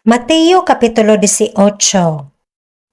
Mateo Kapitulo 18.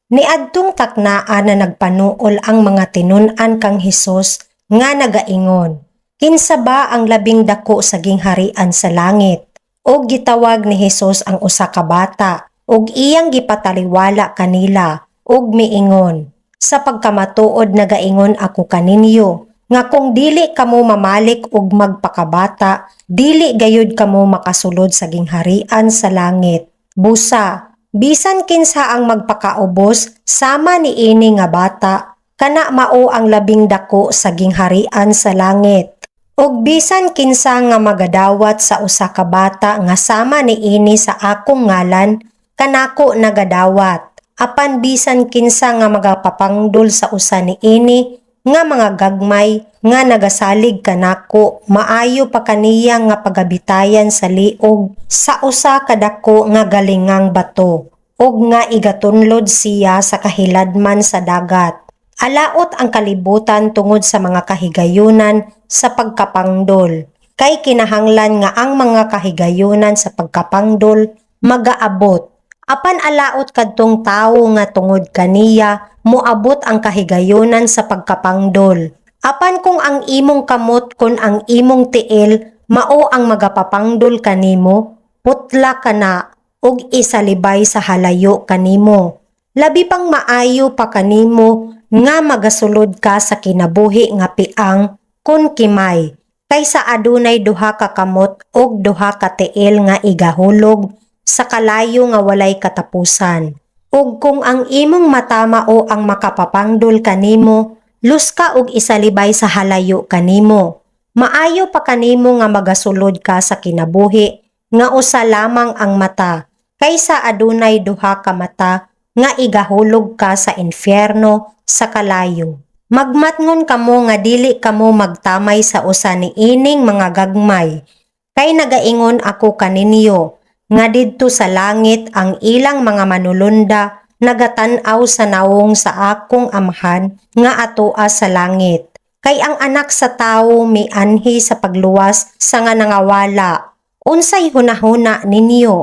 Niadtong taknaan na nagpanuol ang mga tinun-an kang Hesus nga nagaingon, kinsa ba ang labing dako sa gingharian sa langit? Og gitawag ni Hesus ang usa ka bata, og iyang gipataliwala kanila, og miingon, sa pagkamatuod nagaingon ako kaninyo, nga kung dili kamo mamalik og magpakabata, dili gayud kamo makasulod sa gingharian sa langit. Busa, bisan kinsa ang magpakaubos sama ni ini nga bata, kana mao ang labing dako sa gingharian sa langit. Ug bisan kinsa nga magadawat sa usa ka bata nga sama ni ini sa akong ngalan, kanako nagadawat. Apan bisan kinsa nga magapapangdol sa usa ni ini nga mga gagmay nga nagasalig kanako, maayo pa kaniya nga pagabitayan sa liog sa usa kadako nga galingang bato, ug nga igatunlod siya sa kahiladman sa dagat. Alaot ang kalibutan tungod sa mga kahigayunan sa pagkapangdol, kay kinahanglan nga ang mga kahigayunan sa pagkapangdol magaabot. Apan alaot kadtong tawo nga tungod kaniya moabot ang kahigayunan sa pagkapangdol. Apan kung ang imong kamot kun ang imong tiil mao ang magapapangdol kanimo, putla kana ug isalibay sa halayo kanimo. Labi pang maayo pa kanimo nga magasulod ka sa kinabuhi nga piang kun kimay, kaysa adunay duha ka kamot ug duha ka tiil nga igahulog sa kalayo nga walay katapusan. Ug kung ang imong mata mao ang makapapangdol kanimo, luska og isalibay sa halayo kanimo. Maayo pa kanimo nga magasulod ka sa kinabuhi nga usa lamang ang mata, kaysa adunay duha ka mata nga igahulog ka sa infierno sa kalayo. Magmatngon kamo nga dili kamo magtamay sa usa ni ining mga gagmay, kay nagaingon ako kaninyo, nga didto sa langit ang ilang mga manulunda nagatan-aw sa nawong sa akong amahan nga atoa sa langit. Kay ang anak sa tawo mianhi sa pagluwas sa nga nangawala. Unsay hunahuna ninyo?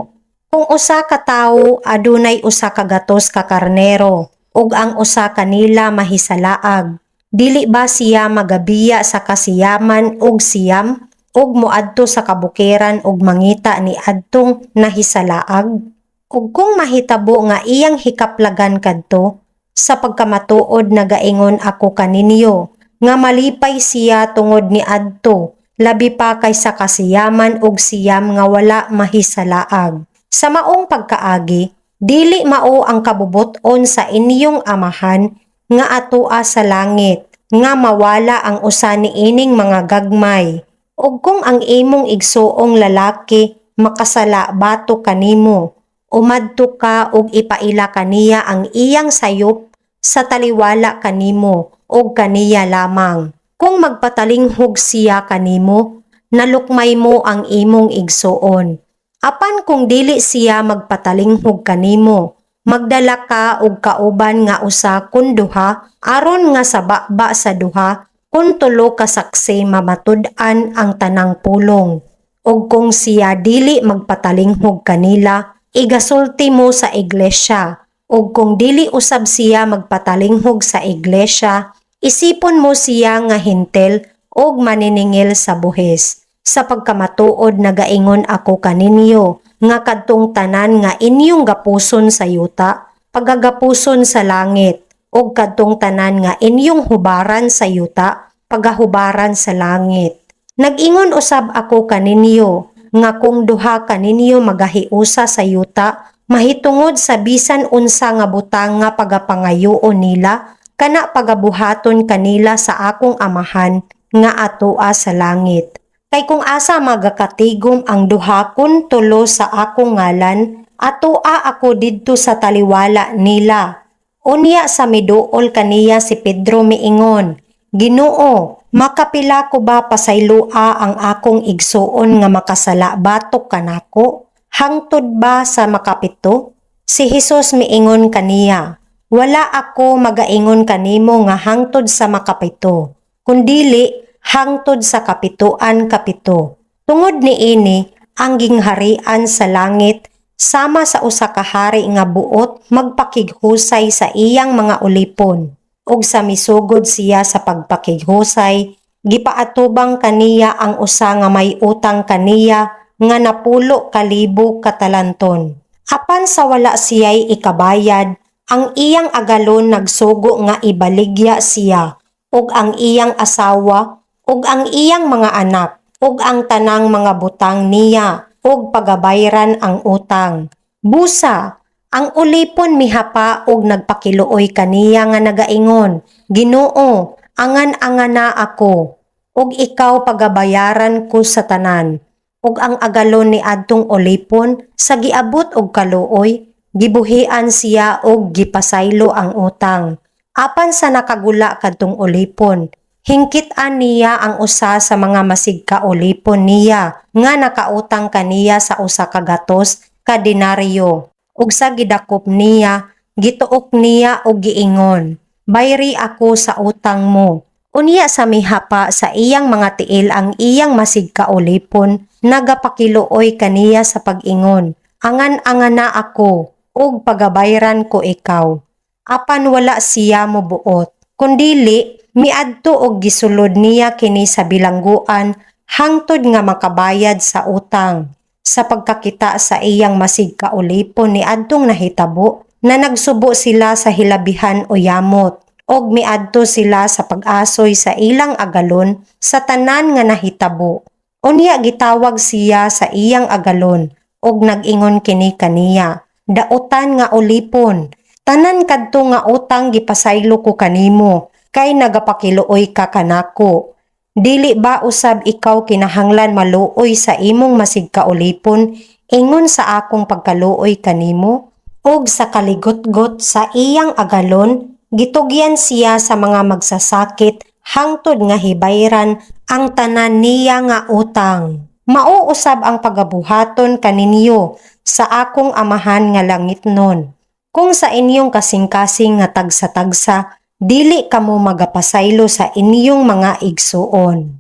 Kung usa ka tawo adunay usa ka gatos ka karnero, ug ang usa kanila mahisalaag, dili ba siya magabiya sa kasiyaman ug siyam? Ug moadto sa kabukiran ug mangita ni adtong nahisalaag. Ug kung mahitabo nga iyang hikaplagan kadto, sa pagkamatuod nagaingon ako kaninyo, nga malipay siya tungod ni adto, labi pa kaysa kasiyaman ug siyam nga wala mahisalaag. Sa maong pagkaagi, dili mao ang kabubuton sa inyong amahan nga atoa sa langit, nga mawala ang usa ni ining mga gagmay. Ug kung ang imong igsuong lalaki makasala bato kanimo, umadto ka ug ipaila kaniya ang iyang sayop sa taliwala kanimo ug kaniya lamang. Kung magpatalinghog siya kanimo, nalukmay mo ang imong igsuon. Apan kung dili siya magpatalinghog kanimo, magdala ka og kauban nga usa kun duha, aron nga sa baba sa duha, kung tulo ka saksi mamatud-an ang tanang pulong. O kung siya dili magpatalinghog kanila, igasulti mo sa iglesia. O kung dili usab siya magpatalinghog sa iglesia, isipon mo siya nga hintel og maniningil sa buhis. Sa pagkamatuod nagaingon ako kaninyo, nga kadtong tanan nga inyong gapuson sa yuta, pagagapuson sa langit, o kadtong tanan nga inyong hubaran sa yuta, pagahubaran sa langit. Nag-ingon usab ako kaninyo, nga kung duha kaninyo magahiusa sa yuta, mahitungod sa bisan unsa nga butang nga pagapangayoon nila, kana pagabuhaton kanila sa akong amahan nga atoa sa langit. Kay kung asa magakatigom ang duha kun tulo sa akong ngalan, atoa ako didto sa taliwala nila. Unya sa miduol kaniya si Pedro miingon, Ginoo, makapila ko ba pasaylua ang akong igsuon nga makasala batok kanako? Hangtod ba sa makapito? Si Hesus miingon kaniya, wala ako magaingon kanimo nga hangtod sa makapito, kundili hangtod sa kapituan kapito. Tungod ni ini, ang gingharian sa langit sama sa usa ka hari nga buot magpakighusay sa iyang mga ulipon. Ug sa misugod siya sa pagpakighusay, gipaatubang kaniya ang usa nga may utang kaniya nga napulo ka libo ka talanton. Apan sa wala siya'y ikabayad, ang iyang agalon nagsugo nga ibaligya siya, ug ang iyang asawa, ug ang iyang mga anak, ug ang tanang mga butang niya, ug pagabayran ang utang. Busa, ang ulipon mihapa ug nagpakiluoy kaniya nga nagaingon, Ginoo, angan-angana ako, ug ikaw pagabayaran ko sa tanan. Ug ang agalon ni adtong ulipon sa giabot og kaluoy, gibuhian siya og gipasaylo ang utang. Apan sa nakagula kadtong ulipon, hingkit-an niya ang usa sa mga masigka ulipon niya nga nakautang kaniya sa usa ka gatos ka denaryo. Ug sa gidakop niya, gituok niya og giingon, bayri ako sa utang mo. Unya sa mihapa sa iyang mga tiil ang iyang masigka ulipon, nagapakiluoy kaniya sa pag-ingon, angan-angana ako, ug pagabayran ko ikaw. Apan wala siya mobuot, kundili miadto og gisulod niya kini sa bilangguan hangtod nga makabayad sa utang. Sa pagkakita sa iyang masigka ulipon ni adtong nahitabo na nagsubo sila sa hilabihan o yamot, og miadto sila sa pag-asoy sa ilang agalon sa tanan nga nahitabo. Unya gitawag siya sa iyang agalon og nag-ingon kini kaniya, dautan nga ulipon, tanan kadto nga utang gipasaylo ko kanimo, kay nagapakiluoy ka kanako. Dili ba usab ikaw kinahanglan maluoy sa imong masigka ulipon ingon sa akong pagkaluoy kanimo? Og sa kaligot-got sa iyang agalon, gitugyan siya sa mga magsasakit hangtod nga hibayran ang tanan niya nga utang. Mauusab ang pagabuhaton kaninyo sa akong amahan nga langitnon. Kung sa inyong kasing-kasing nga tagsa-tagsa, dili kamo magapasaylo sa inyong mga igsuon.